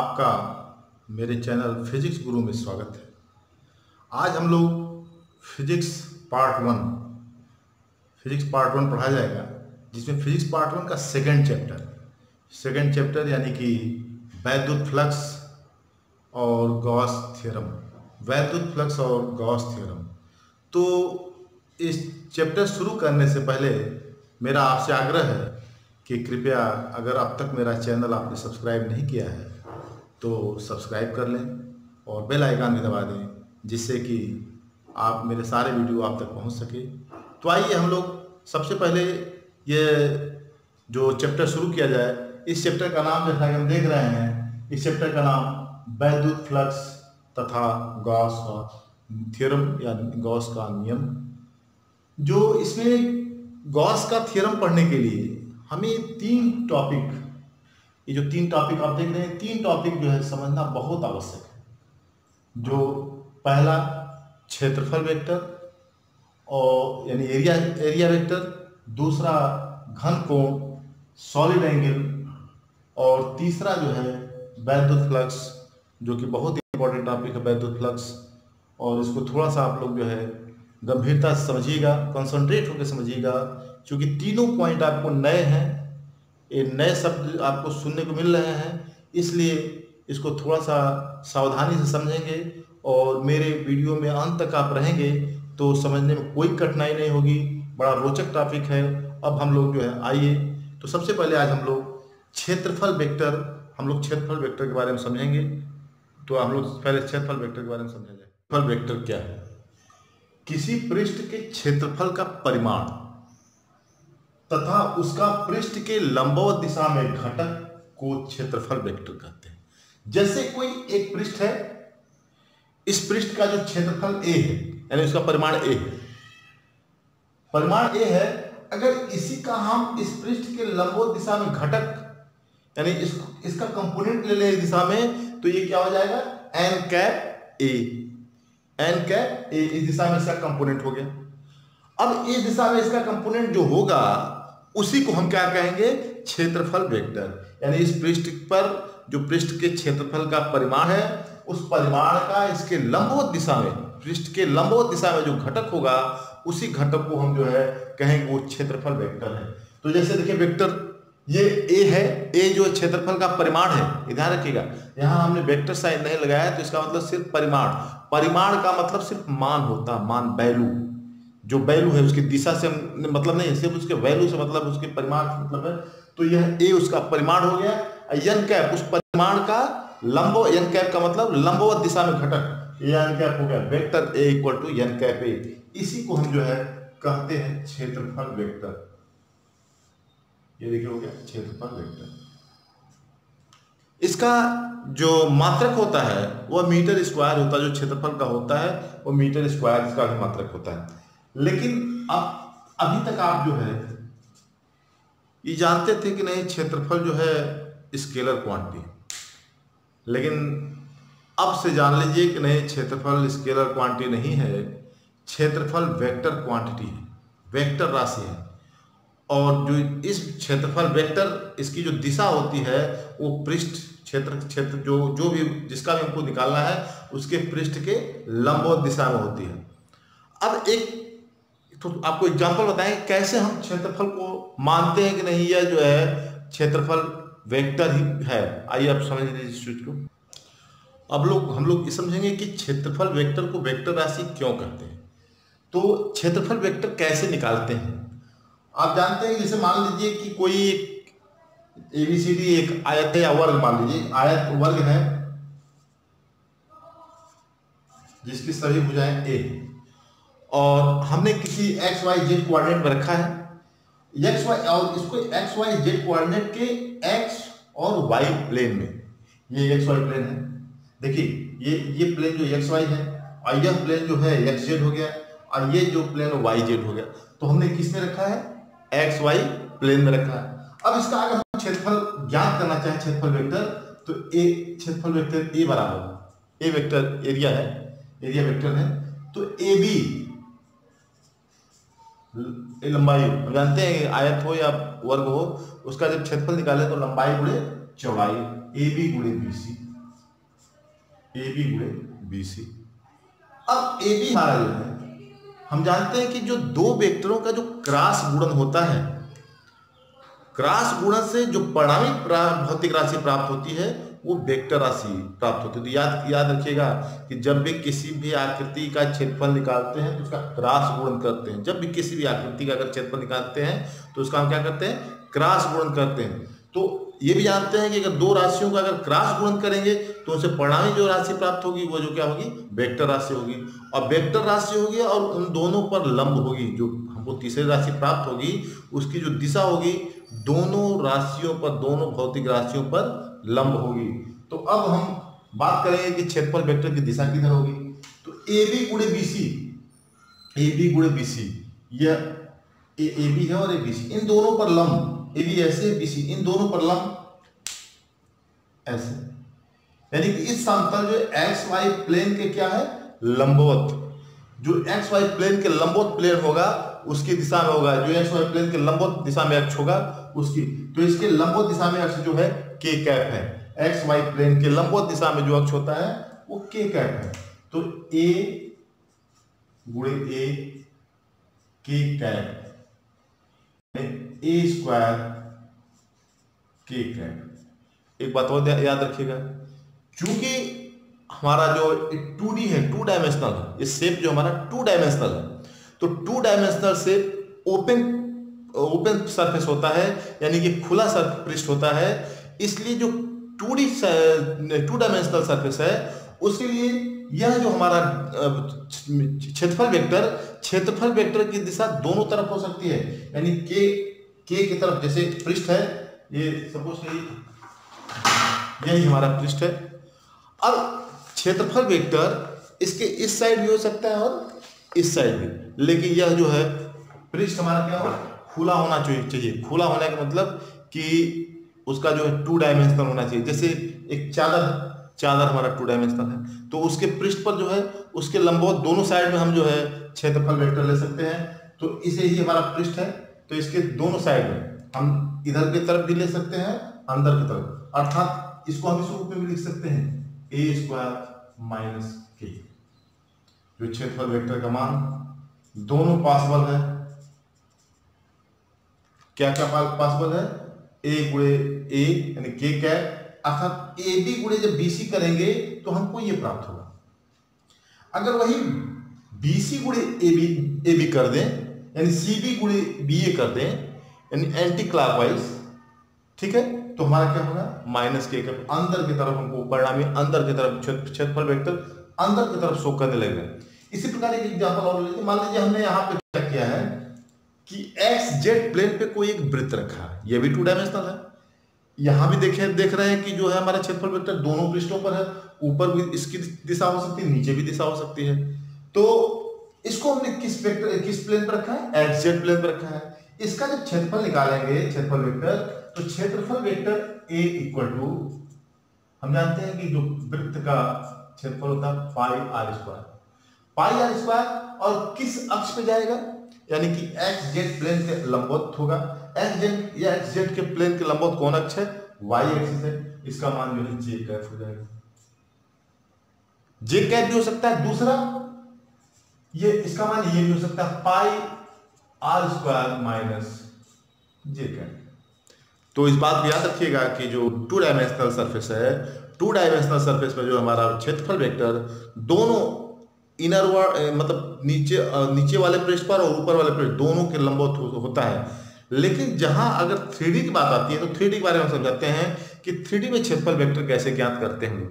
आपका मेरे channel physics गुरु में स्वागत है। आज हम लोग फिजिक्स पार्ट वन पढ़ा जाएगा, जिसमें फिजिक्स पार्ट वन का सेकंड चैप्टर यानी कि वैद्युत फ्लक्स और गॉस थ्योरम। तो इस चैप्टर शुरू करने से पहले मेरा आपसे आग्रह है कि कृपया अगर अब तक मेरा चैनल आपने सब्सक्राइब नहीं किया है तो सब्सक्राइब कर लें और बेल आइकन भी दबा दें, जिससे कि आप मेरे सारे वीडियो आप तक पहुंच सके। तो आइए हम लोग सबसे पहले ये जो चैप्टर शुरू किया जाए। इस चैप्टर का नाम जैसा कि हम देख रहे हैं, इस चैप्टर का नाम वैद्युत फ्लक्स तथा गॉस का थ्योरम या गॉस का नियम। जो इसमें गॉस का थ्योरम पढ़ने के लिए हमें ये जो तीन टॉपिक आप देख रहे हैं, तीन टॉपिक जो है समझना बहुत आवश्यक है। जो पहला क्षेत्रफल वेक्टर और यानी एरिया वेक्टर, दूसरा घन कोण सॉलिड एंगल, और तीसरा जो है वैद्युत फ्लक्स, जो कि बहुत ही इंपॉर्टेंट टॉपिक है वैद्युत फ्लक्स। और इसको थोड़ा सा आप लोग जो है गंभीरता से समझिएगा, कंसंट्रेट होकर समझिएगा, क्योंकि तीनों पॉइंट आपको नए हैं, ये नए शब्द आपको सुनने को मिल रहे हैं, इसलिए इसको थोड़ा सा सावधानी से समझेंगे और मेरे वीडियो में अंत तक आप रहेंगे तो समझने में कोई कठिनाई नहीं होगी। बड़ा रोचक टॉपिक है। अब हम लोग जो है आइए, तो सबसे पहले आज हम लोग क्षेत्रफल वेक्टर के बारे में समझेंगे। तो हम लोग पहले क्षेत्रफल वेक्टर के बारे में समझेंगे। क्षेत्रफल वेक्टर क्या है? किसी पृष्ठ के क्षेत्रफल का परिमाण तथा उसका पृष्ठ के लंबवत दिशा में घटक को क्षेत्रफल वेक्टर कहते हैं। जैसे कोई एक पृष्ठ है, इस पृष्ठ का जो क्षेत्रफल a है यानी उसका परिमाण a है, अगर इसी का हम इस पृष्ठ के लंबवत दिशा में घटक यानी इसका कंपोनेंट ले लें दिशा में, तो ये क्या हो जाएगा? n कैप a, इस दिशा में इसका कंपोनेंट हो गया। अब इस दिशा में इसका कंपोनेंट जो होगा उसी को हम क्या कहेंगे? क्षेत्रफल वेक्टर। यानी इस पृष्ठ पर जो पृष्ठ के क्षेत्रफल का परिमाण है, उस परिमाण का इसके लंबवत दिशा में, पृष्ठ के लंबवत दिशा में जो घटक होगा, उसी घटक को हम जो है कहेंगे वो क्षेत्रफल वेक्टर है। तो जैसे देखिए वेक्टर ये a है, a जो क्षेत्रफल का परिमाण है, ये ध्यान रखिएगा, यहाँ हमने वेक्टर साइन नहीं लगाया, तो इसका मतलब सिर्फ परिमाण का मतलब सिर्फ मान होता, वैल्यू। जो वैल्यू है उसकी दिशा से मतलब नहीं, सिर्फ उसके वैल्यू से मतलब उसके परिमाण से मतलब है। तो यह a उसका परिमाण हो गया, n कैप उस परिमाण का n कैप का मतलब लंबवत दिशा में घटक, n कैप हो गया vector a equal to n cap a। इसी को हम जो है कहते हैं क्षेत्रफल वेक्टर। ये देखिए हो गया क्षेत्रफल वेक्टर। इसका जो मात्रक होता है वह मीटर स्क्वायर होता है। जो क्षेत्रफल का होता है वो मीटर स्क्वायर इसका भी मात्रक होता है। लेकिन अब अभी तक आप जो है ये जानते थे कि नहीं, क्षेत्रफल जो है स्केलर क्वांटिटी, लेकिन अब से जान लीजिए कि नहीं, क्षेत्रफल स्केलर क्वांटिटी नहीं है, क्षेत्रफल वेक्टर क्वांटिटी है, वेक्टर राशि है। और जो इस क्षेत्रफल वेक्टर, इसकी जो दिशा होती है वो पृष्ठ क्षेत्र जो भी जिसका भी हमको निकालना है उसके पृष्ठ के लंबवत दिशा में होती है। अब एक तो आपको एग्जांपल बताएं कैसे हम क्षेत्रफल को मानते हैं कि नहीं यह जो है क्षेत्रफल वेक्टर ही है। आइए आप समझ लीजिए इस चीज को। अब हम लोग ये समझेंगे कि क्षेत्रफल वेक्टर को वेक्टर राशि क्यों कहते हैं। तो क्षेत्रफल वेक्टर कैसे निकालते हैं? आप जानते हैं, जैसे मान लीजिए कि कोई ABCD एक आयत है या वर्ग, मान लीजिए आयत वर्ग है जिसकी सभी भुजाएं a, और हमने किसी XYZ कोऑर्डिनेट में रखा है XY, और इसको XYZ कोऑर्डिनेट के X और Y प्लेन में, ये XY प्लेन है। देखिए ये प्लेन जो XY है और यह प्लेन जो है XZ हो गया, और ये जो प्लेन YZ हो गया। तो हमने किस में रखा है? XY प्लेन में रखा है। अब इसका अगर हम क्षेत्रफल ज्ञात करना चाहें, क्षेत्रफल वेक्टर, तो क्षेत्रफल वेक्टर A बराबर, A वेक्टर एरिया वेक्टर है, तो AB लंबाई, हम जानते हैं आयत हो या वर्ग हो, उसका जब क्षेत्रफल निकाले तो लंबाई गुणे चौड़ाई, AB गुणे BC। ए बी गुणे बी सी। अब ए बी हमारा जो है, हम जानते हैं कि जो दो वेक्टरों का जो क्रॉस गुणन होता है, क्रॉस गुणन से जो परिणामी भौतिक राशि प्राप्त होती है वो वेक्टर राशि प्राप्त होती है। तो याद याद रखिएगा कि जब भी किसी भी आकृति का क्षेत्रफल निकालते हैं तो उसका क्रॉस गुणन करते हैं। जब भी किसी भी आकृति का अगर क्षेत्रफल निकालते हैं तो उसका हम क्या करते हैं, क्रॉस गुणन करते हैं। तो ये भी जानते हैं कि अगर दो राशियों का अगर क्रॉस गुणन करेंगे तो उनसे परिणामी जो राशि प्राप्त होगी वो जो क्या होगी, वेक्टर राशि होगी। और वेक्टर राशि होगी और उन दोनों पर लंब होगी। जो हमको तीसरी राशि प्राप्त होगी उसकी जो दिशा होगी दोनों राशियों पर, दोनों भौतिक राशियों पर लंब होगी। तो अब हम बात करेंगे कि क्षेत्रफल वेक्टर की दिशा किधर होगी। तो ए बी गुणे बी सी, ए बी गुणे बी सी, यह ए बी है और ए बी सी, इन दोनों पर लंब, ए बी ऐसे बी सी, इन दोनों पर लंब ऐसे, यानी कि इस समतल जो एक्स वाई प्लेन के क्या है, लंबवत। जो एक्स वाई प्लेन के लंबवत प्लेन होगा उसकी दिशा में होगा, जो एक्स वाई प्लेन के लंबवत दिशा में अक्ष होगा उसकी, तो इसके लंबवत दिशा में अक्ष जो है के कैप है। एक्स वाई प्लेन के लंबवत दिशा में जो अक्ष होता है वो के कैप है। तो ए गुणे ए के कैप, ए स्क्वायर के कैप। एक बात और याद रखिएगा, चूंकि हमारा जो 2D है, 2 डायमेंशनल है, ये शेप जो हमारा 2 डायमेंशनल है, तो 2 डायमेंशनल शेप ओपन सरफेस होता है, यानी कि खुला पृष्ठ होता है। इसलिए जो 2 डायमेंशनल सरफेस है उसके लिए यह जो हमारा क्षेत्रफल वेक्टर की दिशा दोनों तरफ हो सकती है। यानी के की तरफ, जैसे पृष्ठ है ये, सपोज करिए यही हमारा पृष्ठ है, और क्षेत्रफल वेक्टर इसके इस साइड भी हो सकता है और इस साइड भी। लेकिन यह जो है पृष्ठ हमारा क्या हो, खुला होना चाहिए। खुला होने का मतलब कि उसका जो है 2 डायमेंशनल होना चाहिए। जैसे एक चादर हमारा 2 डायमेंशनल है, तो उसके पृष्ठ पर जो है उसके लंबवत दोनों साइड में हम जो है क्षेत्रफल वेक्टर ले सकते हैं। तो इसे ही हमारा पृष्ठ है, तो इसके दोनों साइड में हम इधर की तरफ भी ले सकते हैं, अंदर की तरफ, अर्थात इसको हम इस रूप में भी लिख सकते हैं ए स्क्वायर माइनस के। जो क्षेत्रफल वेक्टर का मान दोनों पॉसिबल है। क्या क्या पॉसिबल है, ए गुणे ए यानी के कैप, अर्थात ए बी गुणे जब बीसी करेंगे तो हमको ये प्राप्त होगा। अगर वही बीसी गुणे ए बी कर दें, यानी सी बी गुणे बी ए कर दें, यानी एंटी क्लॉकवाइज, ठीक है, तो हमारा क्या होगा, माइनस के कैप। अंदर की तरफ हमको परिणामी, अंदर की तरफ क्षेत्रफल वेक्टर अंदर की तरफ शो करने लगेगा। इसी प्रकार एक एग्जांपल और लेते हैं। मान लीजिए हमने यहाँ पे क्या किया है कि एक्स जेड प्लेन पे कोई एक वृत्त रखा है, ये भी 2 डायमेंशनल है। यहां भी देख रहे हैं कि जो है हमारा क्षेत्रफल वेक्टर दोनों पृष्ठों पर है, ऊपर भी इसकी दिशा हो सकती है, नीचे भी दिशा हो सकती है। तो इसको हमने किस प्लेन पर रखा है, एक्स जेड प्लेन पर रखा है। इसका जब क्षेत्रफल निकालेंगे, क्षेत्रफल वेक्टर, तो क्षेत्रफल वेक्टर ए इक्वल टू, हम जानते हैं कि जो वृत्त का क्षेत्रफल होता है पाई आर स्क्वायर, और किस अक्ष पे जाएगा, यानी कि एक्स जेड प्लेन के लंबवत होगा। एक्स जेड के प्लेन के लंबवत कौन अक्ष है, वाई एक्सिस है। इसका मान जो है जे कैप हो जाएगा। जे कैप भी हो सकता है, दूसरा ये इसका मान ये भी हो सकता है pi r square minus j cap. तो इस बात को याद रखिएगा कि जो 2 डायमेंशनल सरफेस है, 2 डायमेंशनल सरफेस में जो हमारा क्षेत्रफल वेक्टर दोनों इनर मतलब नीचे वाले पृष्ठ पर और ऊपर वाले पृष्ठ दोनों के लंबवत होता है। लेकिन जहां अगर 3D की बात आती है तो 3D के बारे में समझाते हैं कि 3D में क्षेत्रफल वेक्टर कैसे ज्ञात करते हैं।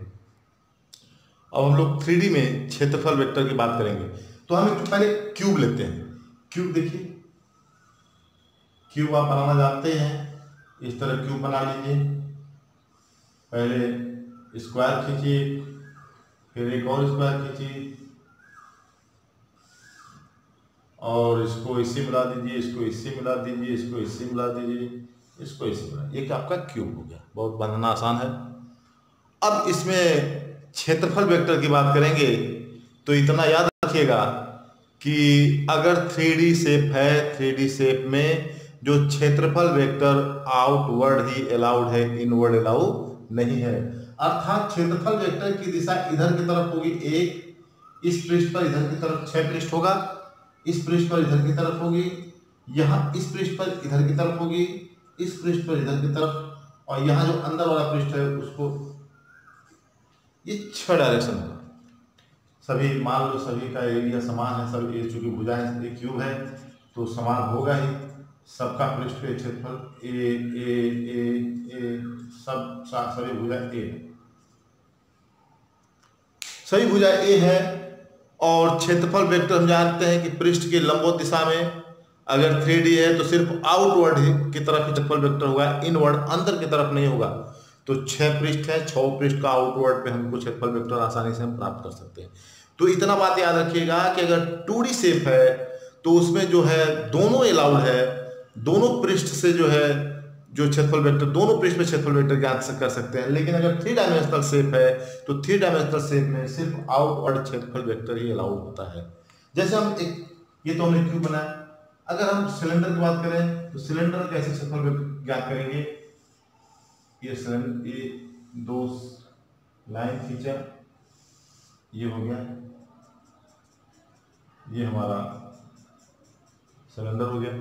अब हम लोग 3D में क्षेत्रफल वेक्टर की बात करेंगे, तो हम एक पहले क्यूब लेते हैं। क्यूब देखिए, क्यूब आप बनाना जानते हैं, इस तरह क्यूब बना लीजिए। पहले स्क्वायर खींचिए, फिर एक और स्क्वायर खींचिए, और इसको इसी मिला दीजिए, इसको इसी मिला दीजिए, इसको इसी मिला दीजिए, इसको इसी मिला, एक आपका क्यूब हो गया। बहुत बनाना आसान है। अब इसमें क्षेत्रफल वेक्टर की बात करेंगे तो इतना याद रखिएगा कि अगर 3D शेप है, 3D शेप में जो क्षेत्रफल वेक्टर आउटवर्ड ही अलाउड है, इनवर्ड अलाउ नहीं है। अर्थात क्षेत्रफल वेक्टर की दिशा इधर की तरफ होगी 1, इस पृष्ठ पर इधर की तरफ 6 पृष्ठ होगा, इस पृष्ठ पर इधर की तरफ होगी, यहाँ इस पृष्ठ पर इधर की तरफ होगी, इस पृष्ठ पर इधर की तरफ, और यहाँ जो अंदर वाला पृष्ठ है उसको, ये 6 डायरेक्शन होगा। सभी मान लो सभी का एरिया समान है, सब ये चूंकि भुजाएं एक क्यूब है तो समान होगा ही, सबका पृष्ठ पे क्षेत्रफल ए ए ए ए सब सभी भुजा ए, सभी भुजा ए है। और क्षेत्रफल वेक्टर हम जानते हैं कि पृष्ठ के लंबवत दिशा में अगर 3D है तो सिर्फ आउटवर्ड की तरफ ही क्षेत्रफल वेक्टर होगा, इनवर्ड अंदर की तरफ नहीं होगा। तो 6 पृष्ठ है, 6 पृष्ठ का आउटवर्ड पे हमको क्षेत्रफल वेक्टर आसानी से हम प्राप्त कर सकते हैं। तो इतना बात याद रखिएगा कि अगर 2D शेप है तो उसमें जो है दोनों अलाउड है, दोनों पृष्ठ से जो है जो क्षेत्रफल वेक्टर, दोनों पृष्ठ में क्षेत्रफल वेक्टर ज्ञात कर सकते हैं। लेकिन अगर 3 डायमेंशनल शेप है तो 3 डायमेंशनल शेप में सिर्फ आउटवर्ड क्षेत्रफल वेक्टर ही अलाउड होता है। जैसे हम एक, ये तो हमने क्यूब बनाया, अगर हम सिलेंडर की बात करें तो सिलेंडर कैसे क्षेत्रफल वेक्टर ज्ञात करेंगे, ये सिलेंडर, ये 2 लाइन खींचा, ये हो गया, ये हमारा सिलेंडर हो गया।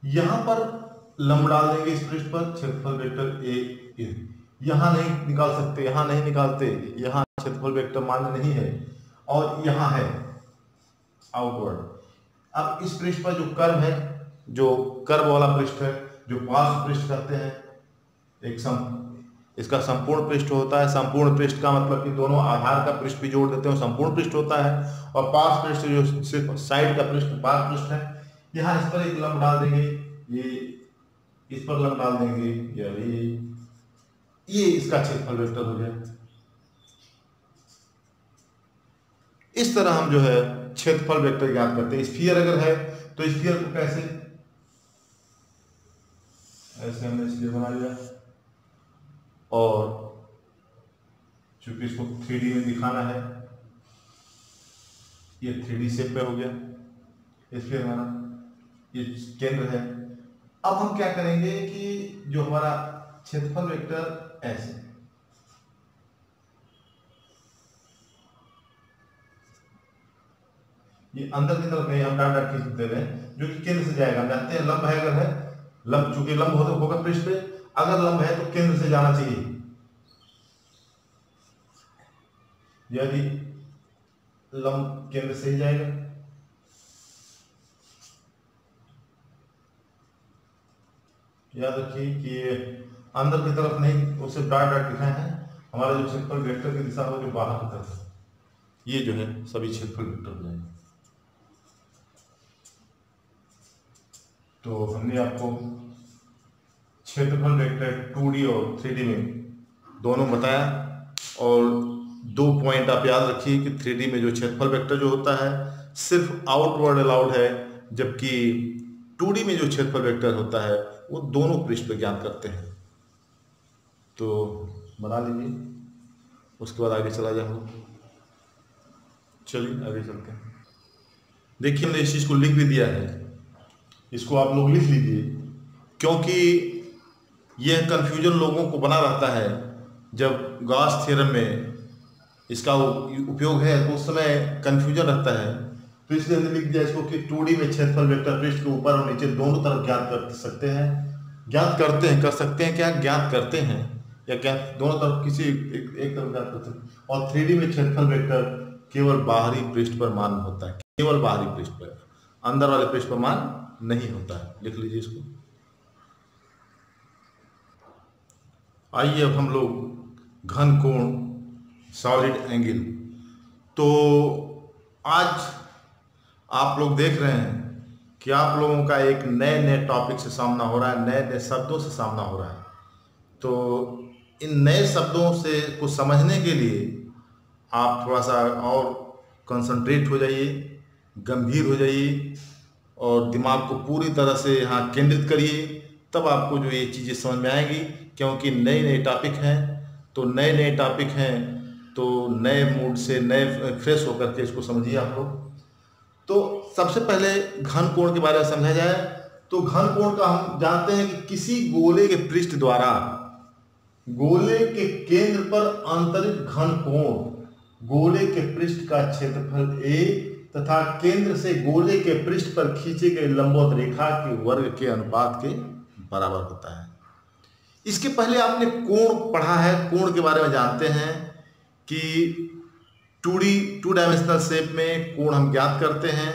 यहां पर लंब डाल देंगे इस पृष्ठ पर, क्षेत्रफल वेक्टर ए, यहां नहीं निकाल सकते, यहां नहीं निकालते, यहां क्षेत्रफल वेक्टर मान्य नहीं है, और यहां है आउटवर्ड। अब इस पृष्ठ पर जो कर्व है, जो कर्व वाला पृष्ठ है, जो पार्श्व पृष्ठ कहते हैं, इसका संपूर्ण पृष्ठ होता है। संपूर्ण पृष्ठ का मतलब कि दोनों आधार का पृष्ठ भी जोड़ देते हैं, संपूर्ण पृष्ठ होता है। और पार्श्व पृष्ठ जो सिर्फ साइड का पृष्ठ, पार्श्व पृष्ठ है। यहाँ इस पर एक लंब डाल देंगे, ये इस पर लंब डाल देंगे, या ये इसका क्षेत्रफल वेक्टर हो गया। इस तरह हम जो है क्षेत्रफल वेक्टर ज्ञात करते हैं। स्फीयर अगर है तो स्फीयर को कैसे, ऐसे हमने स्फीयर बना लिया, और चूंकि इसको 3D में दिखाना है, ये 3D शेप में हो गया स्फीयर हमारा, ये केंद्र है। अब हम क्या करेंगे कि जो हमारा क्षेत्रफल वेक्टर ऐसे, ये अंदर की तरफ नहीं, हम डाट डाट खींच दे रहे हैं जो कि केंद्र से जाएगा। हम जानते हैं लंब है, अगर है लंब, चूंकि लंब होगा पृष्ठ पे, अगर लंब है तो केंद्र से जाना चाहिए। यदि लंब केंद्र से ही जाएगा, याद रखिए कि अंदर की तरफ नहीं, उसे डाट डाट दिखाए हैं। हमारा जो क्षेत्रफल वेक्टर की दिशा हो जो बाहर की तरफ, ये जो है सभी क्षेत्रफल वेक्टर हो जाएंगे। तो हमने आपको क्षेत्रफल वेक्टर 2D और 3D में दोनों बताया। और 2 पॉइंट आप याद रखिए कि 3D में जो क्षेत्रफल वेक्टर जो होता है सिर्फ आउटवर्ड अलाउड है, जबकि 2D में जो क्षेत्रफल वेक्टर होता है वो दोनों पृष्ठ पर ज्ञात करते हैं। तो बना लीजिए, उसके बाद आगे चला जाए हम लोग। चलिए आगे चलते हैं। देखिए हमने इस चीज़ को लिख भी दिया है, इसको आप लोग लिख लीजिए, क्योंकि यह कन्फ्यूजन लोगों को बना रहता है। जब गॉस थ्योरम में इसका उपयोग है तो उस समय कन्फ्यूजन रहता है, तो इसलिए हमने लिख दिया इसको कि 2D में क्षेत्रफल वेक्टर पृष्ठ के ऊपर और नीचे दोनों तरफ ज्ञात कर सकते हैं, ज्ञात करते हैं, कर सकते हैं क्या, ज्ञात करते हैं, या क्या दोनों तरफ किसी एक तरफ ज्ञात करते हैं। और 3D में क्षेत्रफल वेक्टर केवल बाहरी पृष्ठ पर मान होता है, केवल बाहरी पृष्ठ पर, अंदर वाले पृष्ठ पर मान नहीं होता है। लिख लीजिए इसको। आइए अब हम लोग घन कोण, सॉलिड एंगल। तो आज आप लोग देख रहे हैं कि आप लोगों का एक नए नए टॉपिक से सामना हो रहा है, नए नए शब्दों से सामना हो रहा है। तो इन नए शब्दों से को समझने के लिए आप थोड़ा सा और कंसंट्रेट हो जाइए, गंभीर हो जाइए, और दिमाग को पूरी तरह से यहाँ केंद्रित करिए, तब आपको जो ये चीज़ें समझ में आएंगी। क्योंकि नए नए टॉपिक हैं, तो नए नए टॉपिक हैं तो नए मूड से, नए फ्रेश होकर के इसको समझिए आप लोग। तो सबसे पहले घन कोण के बारे में समझा जाए तो घन कोण का हम जानते हैं कि किसी गोले के पृष्ठ द्वारा गोले के केंद्र पर अंतरित घन कोण गोले के पृष्ठ का क्षेत्रफल a तथा केंद्र से गोले के पृष्ठ पर खींची गई लंबवत रेखा के वर्ग के अनुपात के बराबर होता है। इसके पहले आपने कोण पढ़ा है, कोण के बारे में जानते हैं कि 2D 2 डायमेंशनल शेप में कोण हम ज्ञात करते हैं।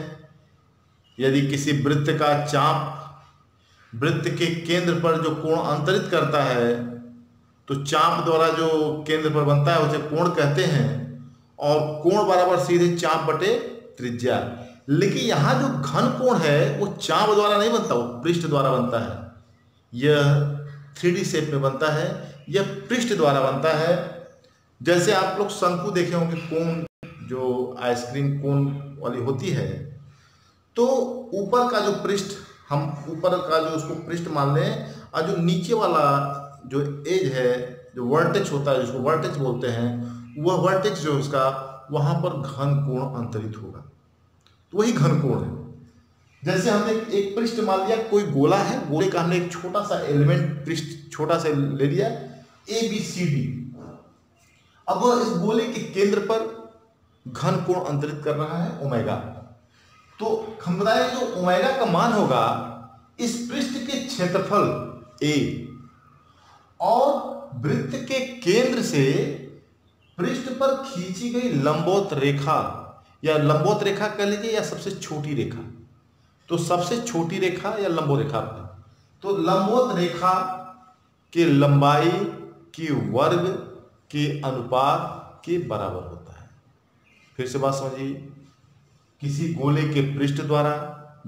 यदि किसी वृत्त का चाप वृत्त के केंद्र पर जो कोण अंतरित करता है तो चाप द्वारा जो केंद्र पर बनता है उसे कोण कहते हैं, और कोण बराबर सीधे चाप बटे त्रिज्या। लेकिन यहाँ जो घन कोण है वो चाप द्वारा नहीं बनता, वो पृष्ठ द्वारा बनता है। यह 3D शेप में बनता है, यह पृष्ठ द्वारा बनता है। जैसे आप लोग शंकु देखे होंगे, कोण जो आइसक्रीम कोण वाली होती है, तो ऊपर का जो पृष्ठ, हम ऊपर का जो उसको पृष्ठ मान लें, और जो नीचे वाला जो एज है, जो वर्टेक्स होता है, जिसको वर्टेक्स बोलते हैं, वह वर्टेक्स जो उसका वहां पर घन कोण अंतरित होगा, तो वही घन कोण है। जैसे हमने एक पृष्ठ मान लिया, कोई गोला है, गोले का हमने एक छोटा सा एलिमेंट पृष्ठ छोटा सा ले लिया ABCD। अब इस गोले के केंद्र पर घन कोण अंतरित कर रहा है ओमेगा। तो हम बताएं जो ओमेगा का मान होगा इस पृष्ठ के क्षेत्रफल A और वृत्त के केंद्र से पृष्ठ पर खींची गई लंबवत रेखा, या लंबवत रेखा कह लीजिए या सबसे छोटी रेखा, तो सबसे छोटी रेखा या लंबवत रेखा, तो लंबवत रेखा के लंबाई की वर्ग के अनुपात के बराबर होता है। फिर से बात समझिए, किसी गोले के पृष्ठ द्वारा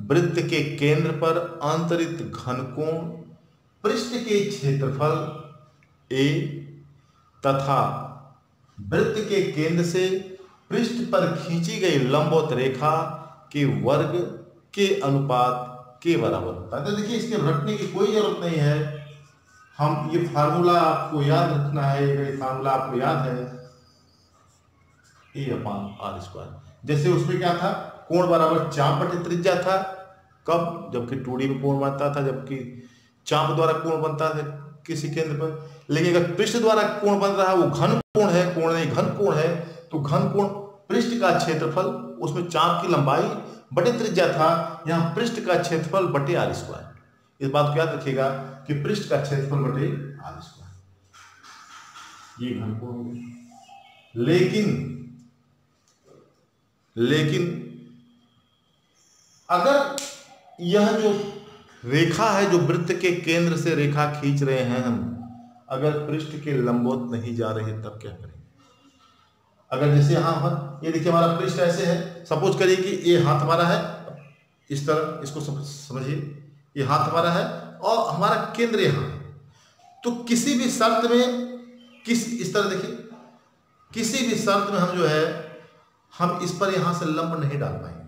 वृत्त के केंद्र पर अंतरित घन कोण पृष्ठ के क्षेत्रफल A तथा वृत्त के केंद्र से पृष्ठ पर खींची गई लंबवत रेखा के वर्ग के अनुपात के बराबर होता है। तो देखिए, इसके रटने की कोई जरूरत नहीं है, हम ये फार्मूला आपको याद रखना है। ये फार्मूला आपको याद है, A/r²। जैसे उसमें क्या था, कोण बराबर चाप बटे त्रिज्या था। कब? जबकि 2D में कोण बनता था, जबकि चाप द्वारा कोण बनता था किसी केंद्र पर। लेकिन अगर पृष्ठ द्वारा कोण बन रहा है, वो घन कोण है, कोण नहीं घन कोण है, तो घन कोण पृष्ठ का क्षेत्रफल, उसमें चाप की लंबाई बटे त्रिज्या था, यहाँ पृष्ठ का क्षेत्रफल बटे r²। इस बात को याद रखिएगा कि पृष्ठ का क्षेत्रफल बटे r², ये घन कोण हो गया। लेकिन अगर यह जो रेखा है, जो वृत्त के केंद्र से रेखा खींच रहे हैं हम, अगर पृष्ठ के लंबवत नहीं जा रहे तब क्या करेंगे? अगर जैसे यहाँ ये देखिए, हमारा पृष्ठ ऐसे है, सपोज करिए कि ये हाथ हमारा है, इस तरह इसको समझिए, ये हाथ हमारा है और हमारा केंद्र यहाँ। तो किसी भी शर्त में इस तरह देखिए, किसी भी शर्त में हम जो है, हम इस पर यहाँ से लंब नहीं डाल पाएंगे।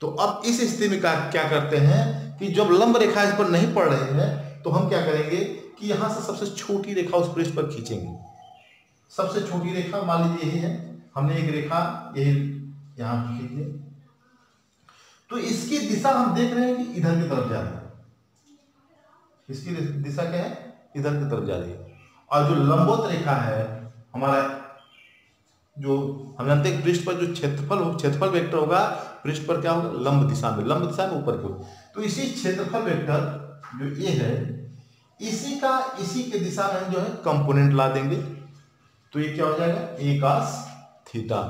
तो अब इस स्थिति में क्या करते हैं कि जब लंब रेखा इस पर नहीं पड़ रही है, तो हम क्या करेंगे कि यहाँ से सबसे छोटी रेखा उस पृष्ठ पर खींचेंगे। सबसे छोटी रेखा मान लीजिए यही है, हमने एक रेखा यही यहाँ खींची, तो इसकी दिशा हम देख रहे हैं कि इधर की तरफ जा रही है। इसकी दिशा क्या है? इधर की तरफ जा रही है। और जो लंबवत रेखा है हमारा, जो हम जानते हैं पृष्ठ पर जो क्षेत्रफल वेक्टर होगा, पृष्ठ पर क्या होगा? लंब दिशा में ऊपर की ओर। तो इसी क्षेत्रफल वेक्टर जो ये है, इसी के दिशा में हम जो है कंपोनेंट ला देंगे। तो ये क्या हो जाएगा? a cos theta.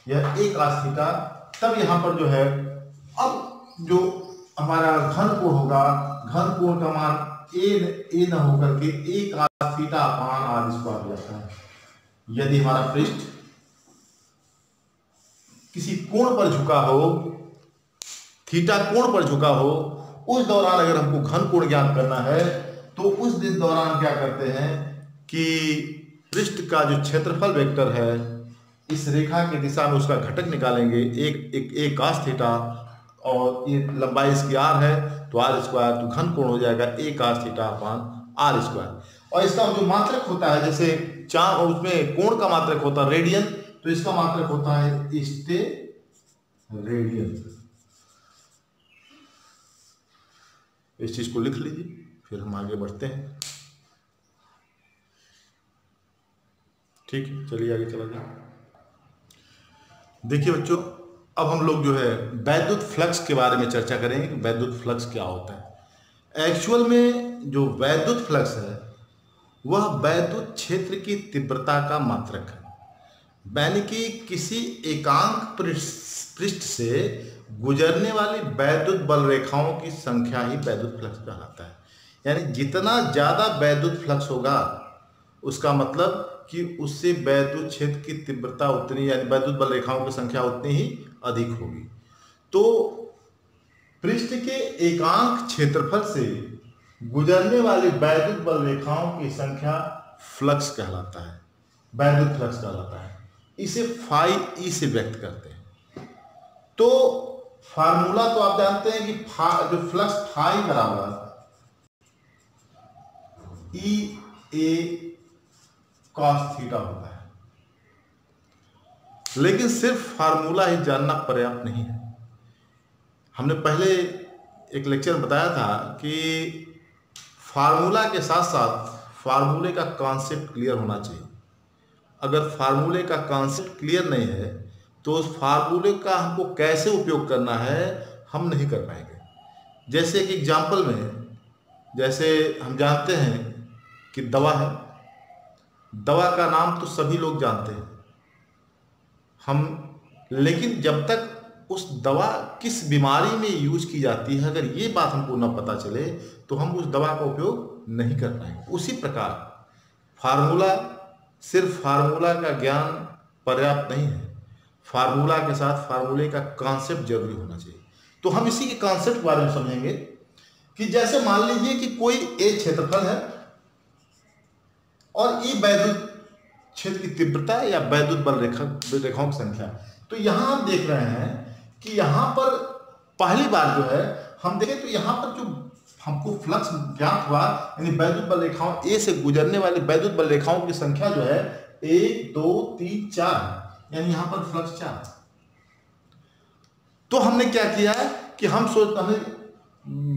यह a cos थीटा। तब यहाँ पर जो है, अब जो हमारा घन कोण होगा, घन कोण का मान a न होकर के a cos theta upon r² हो जाता है। यदि हमारा पृष्ठ किसी कोण पर झुका हो, थीटा कोण पर झुका हो, उस दौरान अगर हमको घन कोण ज्ञात करना है, तो उस दिन दौरान क्या करते हैं कि पृष्ठ का जो क्षेत्रफल वेक्टर है, इस रेखा की दिशा में उसका घटक निकालेंगे, एक cos थीटा, और ये लंबाई इसकी r है, तो r², तो घन कोण हो जाएगा a cos theta upon r²। और इसका जो मात्रक होता है, जैसे चार और उसमें कोण का मात्रक होता है रेडियन, तो इसका मात्रक होता है स्टे रेडियन। इस चीज को लिख लीजिए, फिर हम आगे बढ़ते हैं। ठीक है, चलिए आगे चला जाए। देखिए बच्चों, अब हम लोग जो है वैद्युत फ्लक्स के बारे में चर्चा करेंगे कि वैद्युत फ्लक्स क्या होता है। एक्चुअल में जो वैद्युत फ्लक्स है वह वैद्युत क्षेत्र की तीव्रता का मात्रक है, यानी कि किसी एकांक पृष्ठ से गुजरने वाली वैद्युत बल रेखाओं की संख्या ही वैद्युत फ्लक्स कहलाता है। यानी जितना ज़्यादा वैद्युत फ्लक्स होगा उसका मतलब कि उससे वैद्युत क्षेत्र की तीव्रता उतनी, यानी वैद्युत बल रेखाओं की संख्या उतनी ही अधिक होगी। तो पृष्ठ के एकांक क्षेत्रफल से गुजरने वाली वैद्युत बल रेखाओं की संख्या फ्लक्स कहलाता है, वैद्युत फ्लक्स कहलाता है। इसे फाई ई से व्यक्त करते हैं। तो फार्मूला तो आप जानते हैं कि जो फ्लक्स फाई बराबर ई ए कॉस थीटा होता है, लेकिन सिर्फ फार्मूला ही जानना पर्याप्त नहीं है। हमने पहले एक लेक्चर में बताया था कि फार्मूला के साथ साथ फार्मूले का कॉन्सेप्ट क्लियर होना चाहिए। अगर फार्मूले का कॉन्सेप्ट क्लियर नहीं है तो उस फार्मूले का हमको कैसे उपयोग करना है हम नहीं कर पाएंगे। जैसे एक एग्जाम्पल में, जैसे हम जानते हैं कि दवा है, दवा का नाम तो सभी लोग जानते हैं हम, लेकिन जब तक उस दवा किस बीमारी में यूज की जाती है अगर ये बात हमको ना पता चले तो हम उस दवा का उपयोग नहीं कर पाएंगे। उसी प्रकार फार्मूला, सिर्फ फार्मूला का ज्ञान पर्याप्त नहीं है, फार्मूला के साथ फार्मूले का कॉन्सेप्ट जरूरी होना चाहिए। तो हम इसी के कॉन्सेप्ट के बारे में समझेंगे कि जैसे मान लीजिए कि कोई ए क्षेत्रफल है और ई वैद्युत क्षेत्र की तीव्रता या वैद्युत बल रेखाओं की संख्या। तो यहां हम देख रहे हैं कि यहां पर पहली बार जो है हम देखें तो यहां पर जो हमको फ्लक्स ज्ञात हुआ, यानी वैद्युत बल रेखाओं ए से गुजरने वाली वैद्युत बल रेखाओं की संख्या जो है 1 2 3 4, यानी यहां पर फ्लक्स 4। तो हमने क्या किया कि हमने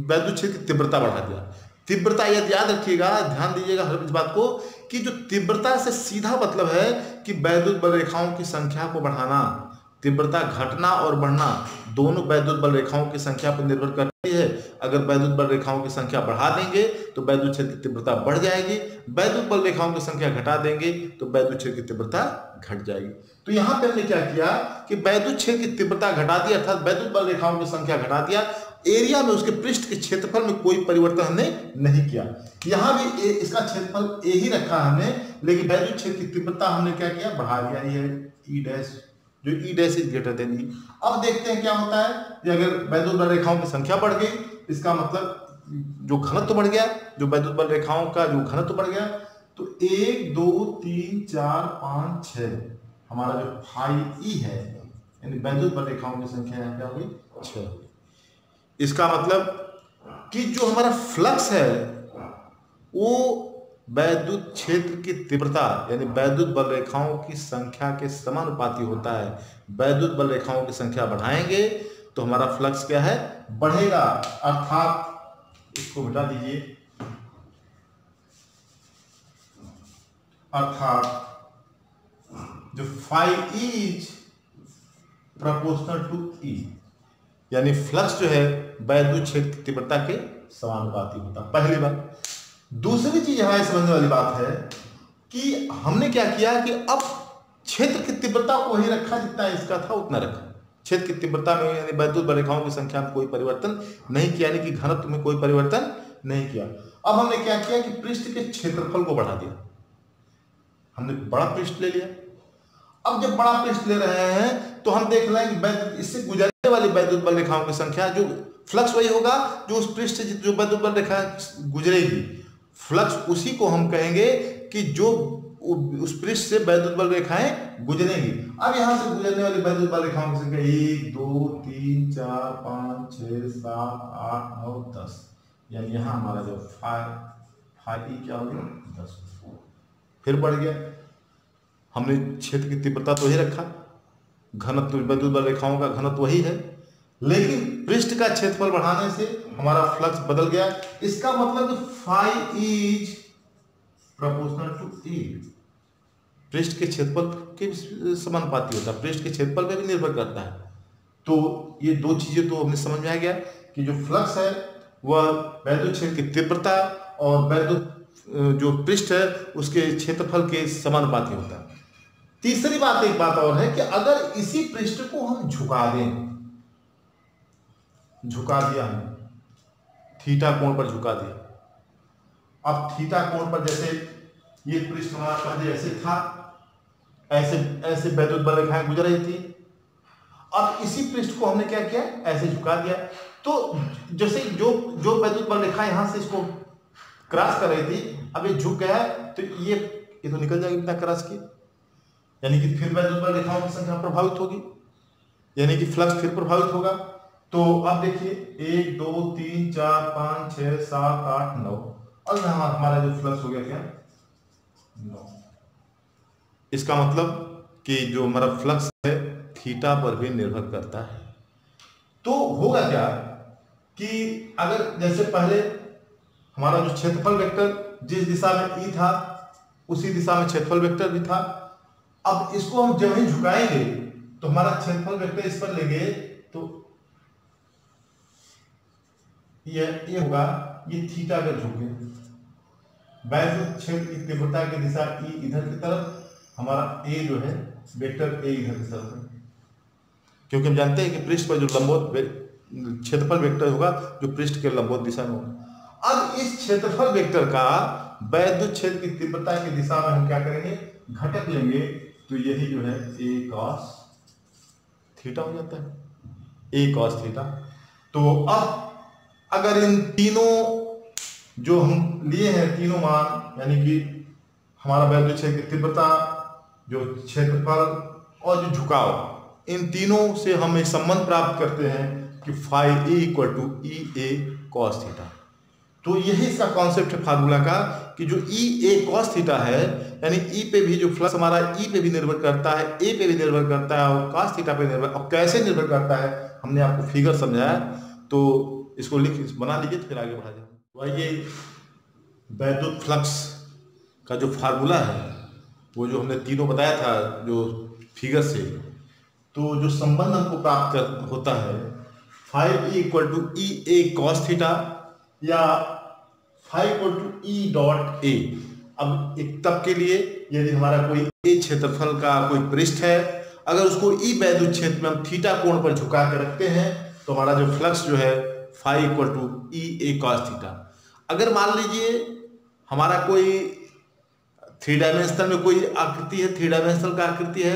वैद्युत क्षेत्र की तीव्रता बढ़ा दिया। तीव्रता याद रखिएगा, ध्यान दीजिएगा हर इस बात को कि जो तीव्रता से सीधा मतलब है कि वैद्युत बल रेखाओं की संख्या को बढ़ाना। तीव्रता घटना और बढ़ना दोनों वैद्युत बल रेखाओं की संख्या पर निर्भर करती है। अगर वैद्युत बल रेखाओं की संख्या बढ़ा देंगे तो वैद्युत क्षेत्र की तीव्रता बढ़ जाएगी, वैद्युत बल रेखाओं की संख्या घटा देंगे तो वैद्युत क्षेत्र की तीव्रता घट जाएगी। तो यहाँ पे हमने क्या किया कि वैद्युत क्षेत्र की तीव्रता घटा दी, अर्थात वैद्युत बल रेखाओं की संख्या घटा दिया। एरिया में, उसके पृष्ठ के क्षेत्रफल में कोई परिवर्तन हमने नहीं किया। यहाँ भी इसका क्षेत्रफल ए ही रखा हमने, लेकिन वैद्युत क्षेत्र की तीव्रता हमने क्या किया, बढ़ा दिया। ये ई डैश, जो e dash is greater than e. अब देखते हैं क्या होता है कि अगर वैद्युत बल रेखाओं की संख्या बढ़ गई, इसका मतलब जो घनत्व बढ़ गया, जो वैद्युत बल रेखाओं का जो घनत्व बढ़ गया, तो 1 2 3 4 5 6 हमारा जो फाई ई है, यानी वैद्युत बल रेखाओं की संख्या यहाँ क्या होगी, 6 होगी। इसका मतलब कि जो हमारा फ्लक्स है वो वैद्युत क्षेत्र की तीव्रता यानी वैद्युत बल रेखाओं की संख्या के समानुपाती होता है। वैद्युत बल रेखाओं की संख्या बढ़ाएंगे तो हमारा फ्लक्स क्या है, बढ़ेगा। अर्थात इसको मिटा दीजिए, अर्थात जो फाई इज प्रोपोर्शनल टू ई, यानी फ्लक्स जो है वैद्युत क्षेत्र की तीव्रता के समानुपाती होता। पहली बात। दूसरी चीज यहां समझने वाली बात है कि हमने क्या किया कि अब क्षेत्र की तीव्रता को वही रखा जितना इसका था उतना रखा। क्षेत्र की तीव्रता में यानी वैद्युत बल रेखाओं की संख्या में कोई परिवर्तन नहीं किया, यानी कि घनत्व में कोई परिवर्तन नहीं किया। अब हमने क्या किया कि पृष्ठ के क्षेत्रफल को बढ़ा दिया। हमने बड़ा पृष्ठ ले लिया। अब जब बड़ा पृष्ठ ले रहे हैं तो हम देख रहे हैं कि इससे गुजरने वाली वैद्युत बल रेखाओं की संख्या, जो फ्लक्स वही होगा जो उस पृष्ठ से जो वैद्युत बल रेखा गुजरेगी, फ्लक्स उसी को हम कहेंगे कि जो उस पृष्ठ से वैद्युत बल रेखाएं गुजरेंगी। अब यहां से गुजरने वाली वैद्युत बल रेखाओं की संख्या 1 2 3 4 5 6 7 8 9 10, यानी यहां हमारा जो फाई क्या हो गया, 10। फिर बढ़ गया। हमने क्षेत्र की तीव्रता तो ही रखा, घनत्व वैद्युत बल रेखाओं का घनत्व वही है, लेकिन पृष्ठ का क्षेत्रफल बढ़ाने से हमारा फ्लक्स बदल गया। इसका मतलब फाई इज प्रोपोर्शनल टू ई। पृष्ठ के क्षेत्रफल के समानुपाती होता है, पृष्ठ के क्षेत्रफल पे भी निर्भर करता है। तो ये दो चीजें तो हमें समझ में आ गया कि जो फ्लक्स है वह वैद्युत क्षेत्र की तीव्रता और वैद्युत जो पृष्ठ है उसके क्षेत्रफल के समानुपाती होता है। तीसरी बात, एक बात और है कि अगर इसी पृष्ठ को हम झुका दें, झुका दिया हमने, थीटा कोण पर झुका दिया, अब थीटा कोण पर जैसे ये पृष्ठ हमारा पहले ऐसे था, ऐसे ऐसे वैद्युत बल रेखाएं गुजर रही थी, अब इसी पृष्ठ को हमने क्या किया, ऐसे झुका दिया। तो जैसे जो जो वैद्युत बल रेखा यहां से इसको क्रॉस कर रही थी, अब ये झुक गया है तो ये तो निकल जाएगी बिना क्रॉस के, यानी कि फिर वैद्युत बल रेखाओं की संख्या प्रभावित होगी, यानी कि फ्लक्स फिर प्रभावित होगा। तो अब देखिए 1 2 3 4 5 6 7 8 9, और यहाँ हमारा जो फ्लक्स हो गया क्या, 9। इसका मतलब कि जो हमारा फ्लक्स है थीटा पर भी निर्भर करता है। तो होगा क्या कि अगर जैसे पहले हमारा जो क्षेत्रफल वेक्टर जिस दिशा में ई था उसी दिशा में क्षेत्रफल वेक्टर भी था, अब इसको हम जब ही झुकाएंगे तो हमारा क्षेत्रफल वेक्टर इस पर लेंगे तो ये होगा, ये थीटा अगर झुके, वैद्युत क्षेत्र की तीव्रता की दिशा ई इधर की तरफ, हमारा ए जो है वेक्टर ए इधर की तरफ है, क्योंकि हम जानते हैं कि पृष्ठ पर जो लंबवत क्षेत्रफल वेक्टर होगा जो पृष्ठ के लंबवत दिशा में होगा। अब इस क्षेत्रफल वेक्टर का वैद्युत क्षेत्र की तीव्रता की दिशा में हम क्या करेंगे, घटक लेंगे, तो यही जो है ए कॉस थीटा हो जाता है, ए कॉस थीटा। तो अब अगर इन तीनों जो हम लिए हैं तीनों मान, यानी कि हमारा वैद्युत क्षेत्र की तीव्रता, जो क्षेत्रफल और जो झुकाव, इन तीनों से हम एक संबंध प्राप्त करते हैं कि phi A equal to E A cos theta. तो यही इसका कॉन्सेप्ट है फार्मूला का कि जो ई ए कॉस थीटा है, यानी ई पे भी जो फ्लक्स हमारा ई पे भी निर्भर करता है, ए पे भी निर्भर करता है और कॉस थीटा पे निर्भर, और कैसे निर्भर करता है हमने आपको फिगर समझाया। तो इसको बना लीजिए, फिर आगे बढ़ा जाए। तो आइए वैद्युत फ्लक्स का जो फार्मूला है वो जो हमने तीनों बताया था जो फिगर से, तो जो संबंध हमको प्राप्त होता है five E equal to E A cos theta या five equal to e dot a. अब एक तब के लिए यदि हमारा कोई ए क्षेत्रफल का कोई पृष्ठ है, अगर उसको ई वैद्युत क्षेत्र में हम थीटा कोण पर झुका के रखते हैं तो हमारा जो फ्लक्स जो है phi equal to E A cos theta. अगर मान लीजिए हमारा कोई थ्री डायमेंशनल में कोई आकृति है, थ्री डायमेंशनल का आकृति है,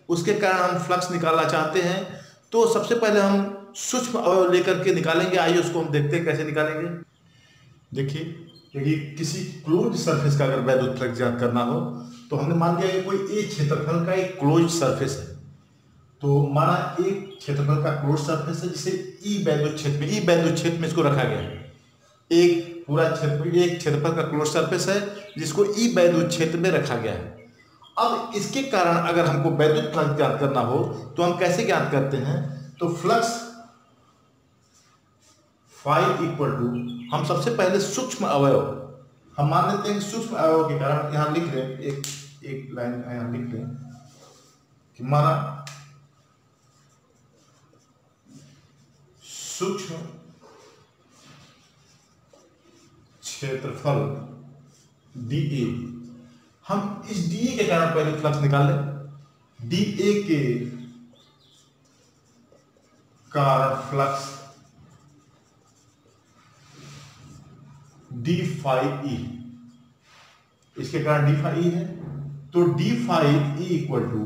उसके कारण हम फ्लक्स निकालना चाहते हैं, तो सबसे पहले हम सूक्ष्म अवयव लेकर के निकालेंगे। आइए उसको हम देखते हैं कैसे निकालेंगे। देखिए, यदि किसी क्लोज सरफेस का अगर वैद्युत फ्लक्स ज्ञात करना हो तो हमने मान लिया कि कोई एक क्षेत्रफल का एक क्लोज सरफेस है, तो माना एक क्षेत्रफल का क्लोज सरफेस है जिसे ई वैद्युत क्षेत्र में इसको रखा गया है। एक पूरा क्षेत्र, एक क्षेत्रफल का क्लोज सरफेस है जिसको ई वैद्युत क्षेत्र में रखा गया है। अब इसके कारण अगर हमको वैद्युत फ्लक्स ज्ञात करना हो तो हम कैसे ज्ञात करते हैं, तो फ्लक्स फाइव इक्वल टू, हम सबसे पहले सूक्ष्म अवयव हम मान लेते हैं, सूक्ष्म अवयव के कारण यहां लिख रहे हैं, एक लाइन यहां लिख रहे हैं कि माना सूक्ष्म क्षेत्रफल डी ए, हम इस डी ए के कारण पहले फ्लक्स निकाल लें। डी ए के कारण फ्लक्स डी फाइव ई, इसके कारण डी फाइव ई है, तो d phi E equal to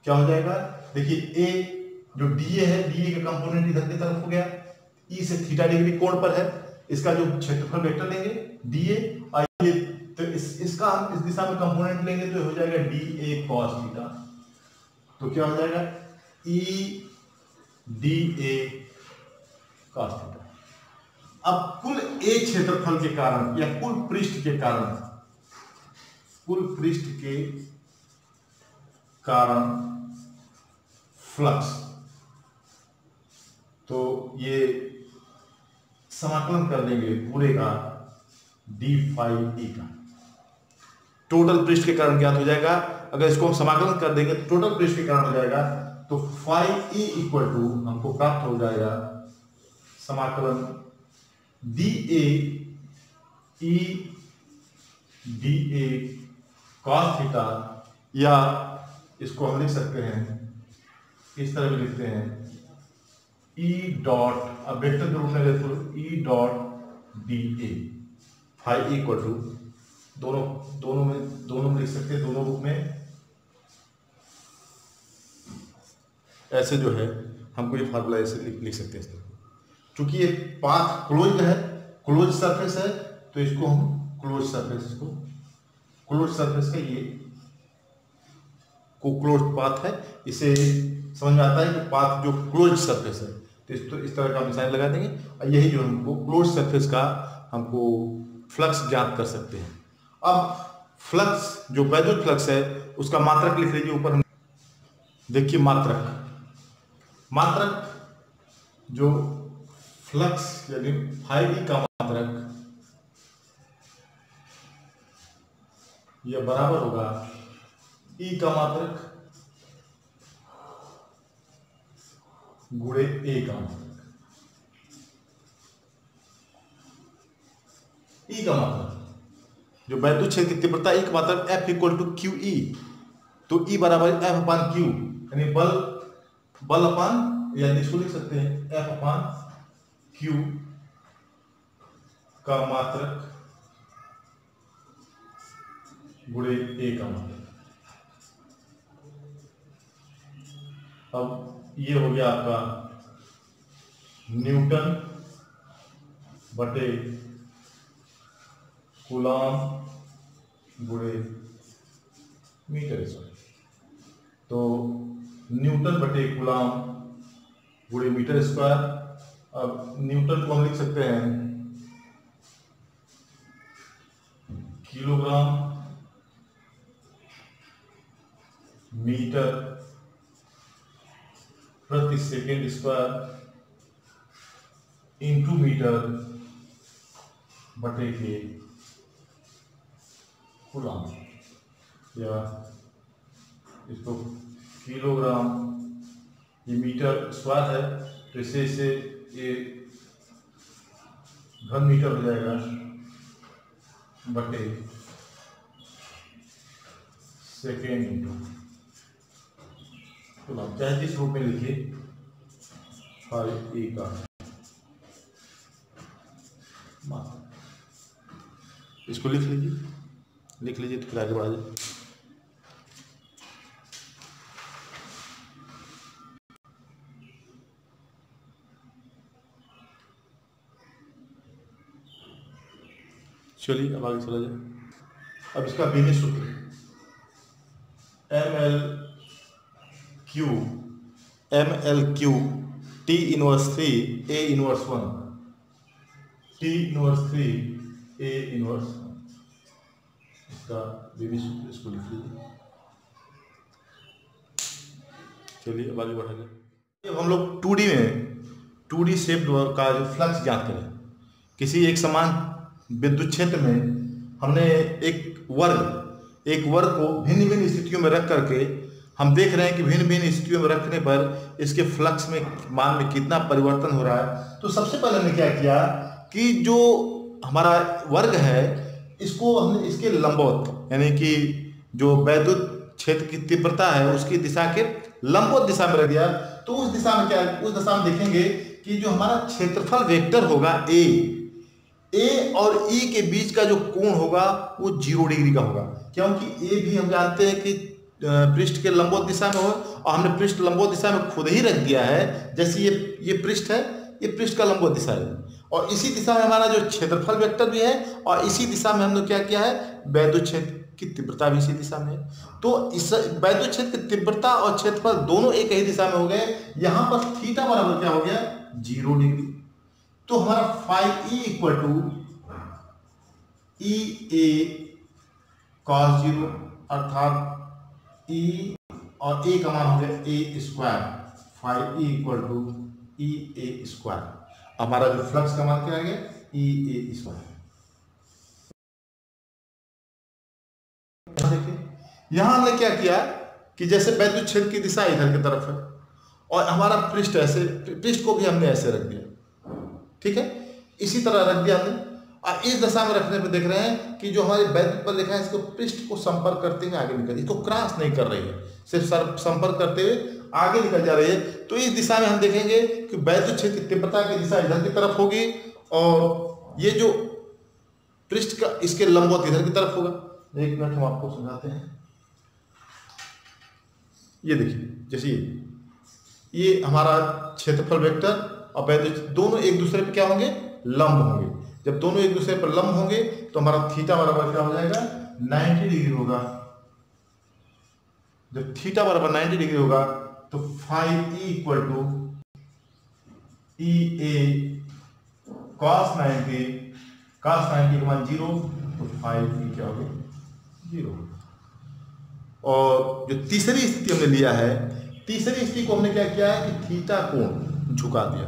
क्या हो जाएगा, देखिए ए जो डी ए है, डी ए का कंपोनेंट इधर की तरफ हो गया, ई से थीटा डिग्री कोण पर है, इसका जो क्षेत्रफल वेक्टर लेंगे डी ए, और ये तो इसका हम इस दिशा में कंपोनेंट लेंगे तो हो जाएगा डी ए कॉस थीटा। तो क्या हो जाएगा E D A cos theta. अब कुल ए क्षेत्रफल के कारण या कुल पृष्ठ के कारण फ्लक्स, तो ये समाकलन कर देंगे पूरे का डी फाइव ई का, टोटल पृष्ठ के कारण ज्ञात हो जाएगा। अगर इसको हम समाकलन कर देंगे तो टोटल पृष्ठ के कारण हो जाएगा, तो फाइव ई इक्वल टू हमको प्राप्त हो जाएगा समाकलन D A E D A cos theta, या इसको हम लिख सकते हैं इस तरह भी लिखते हैं ई डॉट, अब वेक्टर के रूप में लेते हो E dot d A phi equal to, दोनों में लिख सकते हैं, दोनों रूप में ऐसे जो है हमको ये फार्मूला ऐसे लिख सकते हैं। क्योंकि ये पाथ क्लोज है, क्लोज सरफेस है, तो इसको हम क्लोज सरफेस का ये को क्लोज पाथ है, इसे समझ में आता है कि पाथ जो क्लोज सरफेस है, तो इस तरह का हम निशान लगा देंगे और यही जो हमको क्लोज सरफेस का हमको फ्लक्स ज्ञात कर सकते हैं। अब फ्लक्स जो वैद्युत फ्लक्स है उसका मात्रक लिख लीजिए ऊपर। हम देखिए मात्रक जो फ्लक्स यानी फाइव ई का मात्रक यह बराबर होगा ई का मात्रक गुणे ए का मात्रक। ई का मात्रक जो वैद्युत क्षेत्र की तीव्रता ई का मात्रक F equal to Q E, तो ई बराबर F अपान क्यू, यानी बल अपान, यानी इसको लिख सकते हैं F अपान क्यू का मात्रक गुणे ए का मात्रक। अब ये हो गया आपका न्यूटन बटे कूलॉम गुणे मीटर स्क्वायर। तो न्यूटन बटे कूलॉम गुणे मीटर स्क्वायर। अब न्यूटन को हम लिख सकते हैं किलोग्राम मीटर प्रति सेकेंड स्क्वायर इंटू मीटर बटे के कूलॉम, या इसको किलोग्राम, ये मीटर स्क्वायर है तो इसे ये घन मीटर हो जाएगा बटे सेकेंड इंटू कूलॉम, चाहे जिस रूप में लिखिए फाइव ई का मात्रा। इसको लिख लीजिए तो फिर आगे बढ़ा जाए। चलिए अब आगे चला जाए। अब इसका बीनी सूत्र M L Q T inverse 3 A inverse 1, T inverse 3 A inverse 1, इसका बीनी सूत्र इसको लिख लीजिए। चलिए अब आगे बढ़ा जाए। अब हम लोग 2D शेप का जो फ्लक्स ज्ञात करें, किसी एक समान विद्युत क्षेत्र में हमने एक वर्ग को भिन्न भिन्न स्थितियों में रख करके हम देख रहे हैं कि भिन्न भिन्न स्थितियों में रखने पर इसके फ्लक्स में मान में कितना परिवर्तन हो रहा है। तो सबसे पहले हमने क्या किया कि जो हमारा वर्ग है इसको हमने इसके लंबवत, यानी कि जो वैद्युत क्षेत्र की तीव्रता है उसकी दिशा के लंबवत दिशा में रख दिया। तो उस दिशा में देखेंगे कि जो हमारा क्षेत्रफल वेक्टर होगा ए और ई के बीच का जो कोण होगा वो 0 डिग्री का होगा, क्योंकि ए भी हम जानते हैं कि पृष्ठ के लंबवत दिशा में हो, और हमने पृष्ठ लंबवत दिशा में खुद ही रख दिया है। जैसे ये पृष्ठ है, ये पृष्ठ का लंबवत दिशा है, और इसी दिशा में हमारा जो क्षेत्रफल वेक्टर भी है, और इसी दिशा में हमने क्या किया है, वैद्युत क्षेत्र की तीव्रता भी इसी दिशा में है। तो इस वैद्युत क्षेत्र की तीव्रता और क्षेत्रफल दोनों एक ही दिशा में हो गए। यहाँ पर थीटा बराबर क्या हो गया, 0 डिग्री। तो हमारा five E equal to E A cos 0, अर्थात ई और ए का मान हो गया a square, five E equal to E a square. हमारा जो फ्लक्स का मान क्या आ गया, ई ए स्क्वायर। देखिए यहाँ हमने क्या किया कि जैसे वैद्युत क्षेत्र की दिशा इधर की तरफ है और हमारा पृष्ठ ऐसे, पृष्ठ को भी हमने ऐसे रख दिया, ठीक है, इसी तरह रख दिया हमने। और इस दशा में रखने पर देख रहे हैं कि जो हमारी वैद्युत पर लिखा है इसको पृष्ठ को संपर्क करते हुए आगे निकल, इसको क्रॉस नहीं कर रही है, सिर्फ संपर्क करते हुए आगे निकल जा रही है। तो इस दिशा में हम देखेंगे कि वैद्युत क्षेत्र की तीव्रता की दिशा इधर की तरफ होगी और ये जो पृष्ठ का इसके लंबवत इधर की तरफ होगा। एक मिनट हम आपको समझाते हैं। ये देखिए, जैसे ये हमारा क्षेत्रफल वेक्टर और वैद्युत दोनों एक दूसरे पे क्या होंगे, लंब होंगे। जब दोनों एक दूसरे पर लंब होंगे तो हमारा थीटा बराबर क्या हो जाएगा, 90 डिग्री होगा। जब थीटा बराबर 90 डिग्री होगा तो phi equal to E A cos 90, cos 90 का मान 0, तो फाई क्या होगा, 0। और जो तीसरी स्थिति हमने लिया है, तीसरी स्थिति को हमने क्या किया है कि थीटा कोण झुका दिया।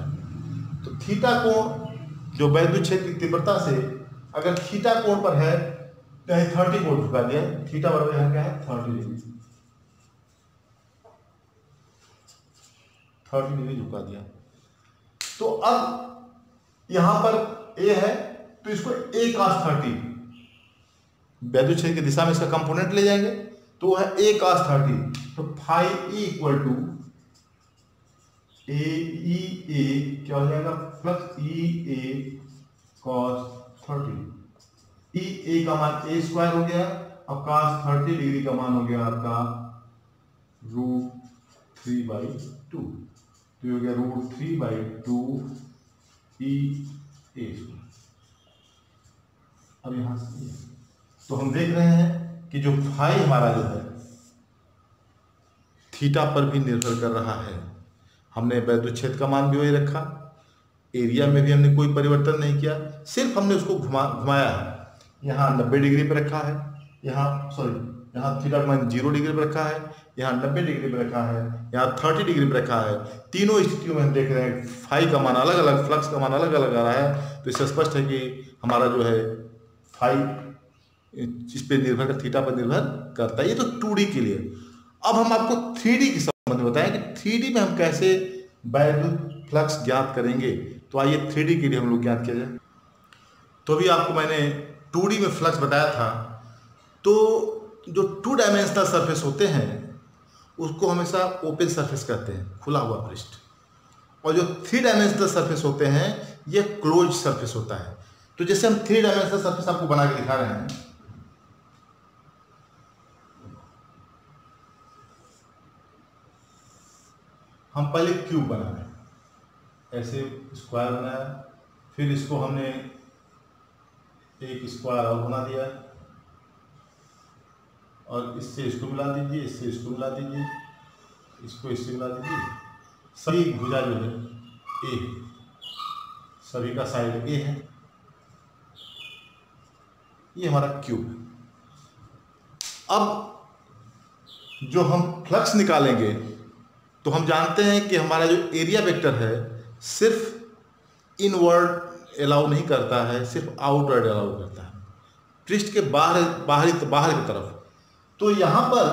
तो थीटा कोण जो वैद्युत क्षेत्र की तीव्रता से अगर थीटा कोण पर है तो 30 कोण झुका दिया। थीटा बराबर यहाँ क्या है, 30 डिग्री, 30 डिग्री झुका दिया। तो अब यहां पर ए है तो इसको ए cos 30, वैद्युत क्षेत्र की दिशा में इसका कंपोनेंट ले जाएंगे तो है ए cos 30। तो फाई इक्वल टू ए क्या हो जाएगा, प्लस ई ए cos 30। ई ए का मान ए स्क्वायर हो गया और cos 30 डिग्री का मान हो गया आपका √3/2, तो हो गया √3/2 ई ए। अब यहां से तो हम देख रहे हैं कि जो फाई हमारा जो है थीटा पर भी निर्भर कर रहा है। हमने वैद्युत क्षेत्र का मान भी वही रखा, एरिया में भी हमने कोई परिवर्तन नहीं किया, सिर्फ हमने उसको घुमाया है। यहाँ 90 डिग्री पर रखा है, यहाँ थीटा का मान 0 डिग्री पर रखा है, यहाँ 90 डिग्री पर रखा है, यहाँ 30 डिग्री पर रखा है। तीनों स्थितियों में हम देख रहे हैं फाई का मान अलग अलग, फ्लक्स का मान अलग अलग आ रहा है। तो इससे स्पष्ट है कि हमारा जो है फाई इस पे निर्भर कर, थीटा पर निर्भर करता है। ये तो 2D के लिए। अब हम आपको 3D के संबंध में बताएं कि 3D में हम कैसे वैद्युत फ्लक्स ज्ञात करेंगे। तो आइए 3D के लिए हम लोग ज्ञात किया जाए। तो अभी आपको मैंने 2D में फ्लक्स बताया था। तो जो 2 डायमेंशनल सरफेस होते हैं उसको हमेशा ओपन सरफेस कहते हैं, खुला हुआ पृष्ठ। और जो 3 डायमेंशनल सरफेस होते हैं ये क्लोज सरफेस होता है। तो जैसे हम 3 डायमेंशनल सरफेस आपको बना के दिखा रहे हैं, हम पहले क्यूब बना रहे हैं, ऐसे स्क्वायर बनाया, फिर इसको हमने एक स्क्वायर और बना दिया और इससे इसको मिला दीजिए, इससे इसको मिला दीजिए, इसको इससे मिला दीजिए। सभी भुजा जो है ए, सभी का साइड ए है, ये हमारा क्यूब है। अब जो हम फ्लक्स निकालेंगे तो हम जानते हैं कि हमारा जो एरिया वेक्टर है सिर्फ इनवर्ड अलाउ नहीं करता है, सिर्फ आउटवर्ड अलाउ करता है, पृष्ठ के बाहर की तरफ। तो यहाँ पर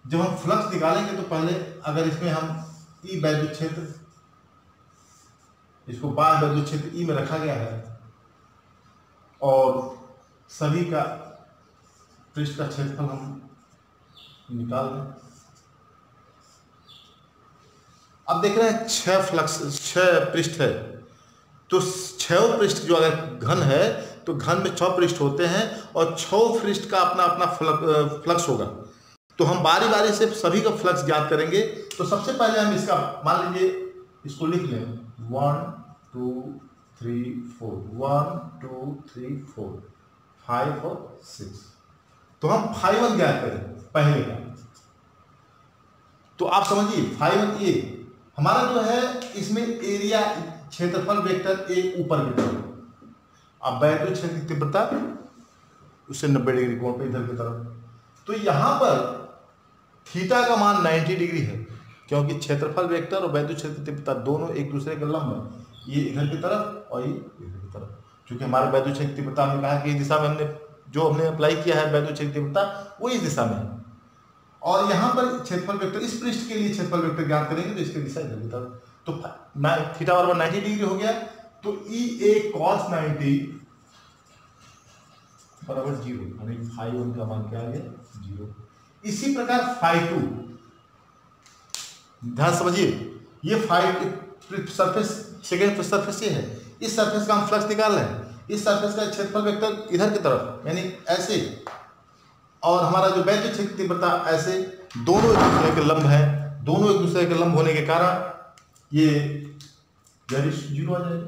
जब हम फ्लक्स निकालेंगे तो पहले अगर इसमें हम ई वैद्युत क्षेत्र, इसको बाह्य वैद्युत क्षेत्र ई में रखा गया है और सभी का पृष्ठ का क्षेत्रफल हम निकाल दें। अब देख रहे हैं 6 पृष्ठ है, तो 6 पृष्ठ जो अगर घन है तो घन में 6 पृष्ठ होते हैं और 6 पृष्ठ का अपना अपना फ्लक्स होगा। तो हम बारी बारी से सभी का फ्लक्स ज्ञात करेंगे। तो सबसे पहले हम इसका मान लीजिए, इसको लिख लें 1 2 3 4, 1 2 3 4 5 और 6। तो हम φ1 ज्ञात करें पहले का। तो आप समझिए φ1 ये हमारा जो है, इसमें एरिया क्षेत्रफल वेक्टर ए ऊपर की तरफ, अब वैद्युत क्षेत्र की तीव्रता उससे 90 डिग्री कोण पे इधर की तरफ। तो यहां पर थीटा का मान 90 डिग्री है क्योंकि क्षेत्रफल वेक्टर और वैद्युत क्षेत्र की तीव्रता दोनों एक दूसरे के लंब है, ये इधर की तरफ और ये इधर की तरफ। क्योंकि हमारे वैद्युत क्षेत्र की तीव्रता हमने कहा कि इस दिशा में हमने जो हमने अप्लाई किया है वैद्युत क्षेत्र की तीव्रता वो इस दिशा में है। और यहाँ पर क्षेत्रफल वेक्टर, इस पृष्ठ के लिए क्षेत्रफल वेक्टर ज्ञात करेंगे तो इसकी दिशा इधर की तरफ, तो थीटा बराबर 90 डिग्री हो गया, तो ई ए कॉस 90 बराबर 0, यानी फाई 1 का मान क्या आ गया 0। इसी प्रकार फाई 2, ध्यान समझिए, ये फाई सरफेस सेकेंड सरफेस ये है, इस सरफेस का हम फ्लक्स निकाल रहे हैं, इस सरफेस का क्षेत्रफल वेक्टर इधर की तरफ यानी ऐसे, और हमारा जो वैद्युत क्षेत्र की तीव्रता ऐसे, दोनों एक दूसरे के लंब है, दोनों एक दूसरे के लंब होने के कारण ये 0 आ जाएगा।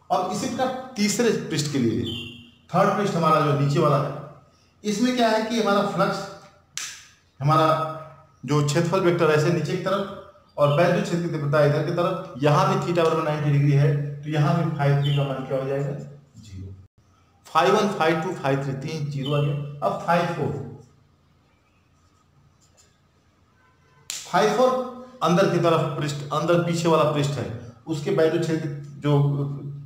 और इसी प्रकार तीसरे पृष्ठ के लिए, थर्ड पृष्ठ हमारा जो नीचे वाला है, इसमें क्या है कि हमारा फ्लक्स, हमारा जो क्षेत्रफल वेक्टर ऐसे नीचे की तरफ और वैद्युत क्षेत्र की तीव्रता इधर की तरफ, यहाँ भी थीटा बराबर 90 डिग्री है, तो यहाँ भी फाई 3 का मान क्या हो जाएगा 0। फाई 1 फाई 2 फाई 3 तीन 0 आ गया। अब फाई 4 अंदर की तरफ पृष्ठ, अंदर पीछे वाला पृष्ठ है, उसके वैद्युत क्षेत्र जो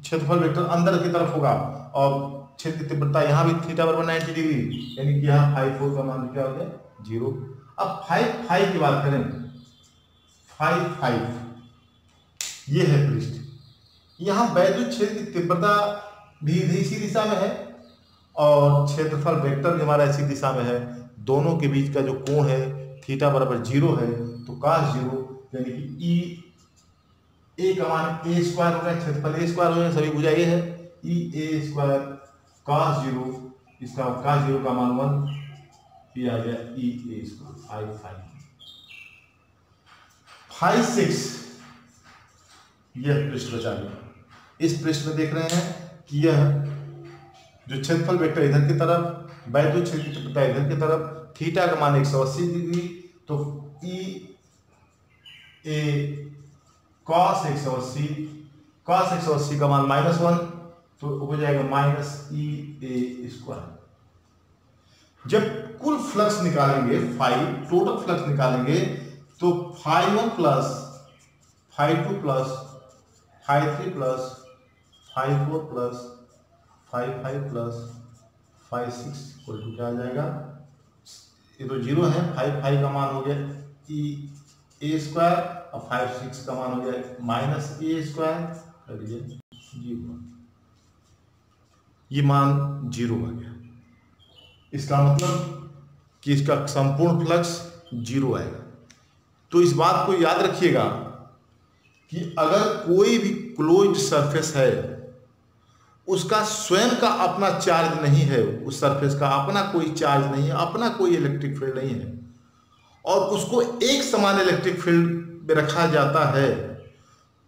क्षेत्रफल वेक्टर अंदर की तरफ होगा और क्षेत्र की तीव्रता यहाँ भी थीटा बराबर 90 डिग्री, यानी कि यहाँ फाई 4 का मान क्या हो गया 0। अब फाई 5 की बात करें, फाई 5 ये है पृष्ठ, यहाँ वैद्युत क्षेत्र की तीव्रता भी इसी दिशा में है और क्षेत्रफल वेक्टर भी हमारा इसी दिशा में है, दोनों के बीच का जो कोण है थीटा बराबर 0 है, तो cos 0 यानी कि ई ए का मान ए स्क्वायर हो गया, क्षेत्रफल ए स्क्वायर हो गया, सभी भुजा ये है, ई ए स्क्वायर cos 0, इसका cos 0 का मान 1, ये आ गया ई ए स्क्वायर फाई 6 यह पृष्ठ बचा गया। इस पृष्ठ में देख रहे हैं कि यह जो क्षेत्रफल वेक्टर इधर की तरफ, वैद्युत क्षेत्र की तीव्रता इधर की तरफ, थीटा का मान 180 डिग्री, तो ई ए cos 180 का मान -1, तो हो जाएगा माइनस ई ए स्क्वायर। जब कुल फ्लक्स निकालेंगे, टोटल फ्लक्स निकालेंगे, तो phi 1 plus phi 2 plus phi 3 plus phi 4 plus phi 5 plus phi 6 equal to क्या आ जाएगा, ये तो 0 है, फाई का मान हो गया ई ए स्क्वायर और फाई 6 का मान हो गया माइनस ए स्क्वायर, ये मान 0 आ गया। इसका मतलब कि इसका संपूर्ण फ्लक्स 0 आएगा। तो इस बात को याद रखिएगा कि अगर कोई भी क्लोज्ड सरफेस है, उसका स्वयं का अपना चार्ज नहीं है, उस सरफेस का अपना कोई चार्ज नहीं है, अपना कोई इलेक्ट्रिक फील्ड नहीं है, और उसको एक समान इलेक्ट्रिक फील्ड में रखा जाता है,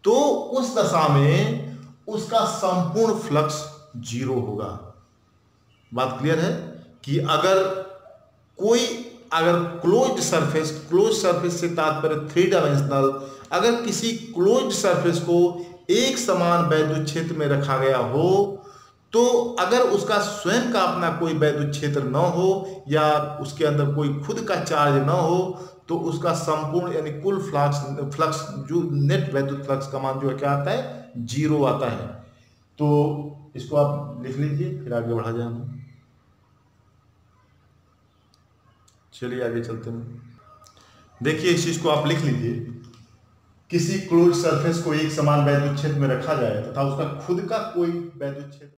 तो उस दशा में उसका संपूर्ण फ्लक्स 0 होगा। बात क्लियर है कि अगर क्लोज्ड सरफेस से तात्पर्य 3 डायमेंशनल, अगर किसी क्लोज्ड सरफेस को एक समान वैद्युत क्षेत्र में रखा गया हो, तो अगर उसका स्वयं का अपना कोई वैद्युत क्षेत्र न हो या उसके अंदर कोई खुद का चार्ज न हो, तो उसका संपूर्ण यानी कुल फ्लक्स जो नेट वैद्युत फ्लक्स का मान जो है क्या आता है 0 आता है। तो इसको आप लिख लीजिए, फिर आगे बढ़ा जाए हम। चलिए आगे चलते हैं। देखिए इस चीज को आप लिख लीजिए, किसी क्लोज्ड सरफेस को एक समान वैद्युत क्षेत्र में रखा जाए तथा उसका खुद का कोई वैद्युत क्षेत्र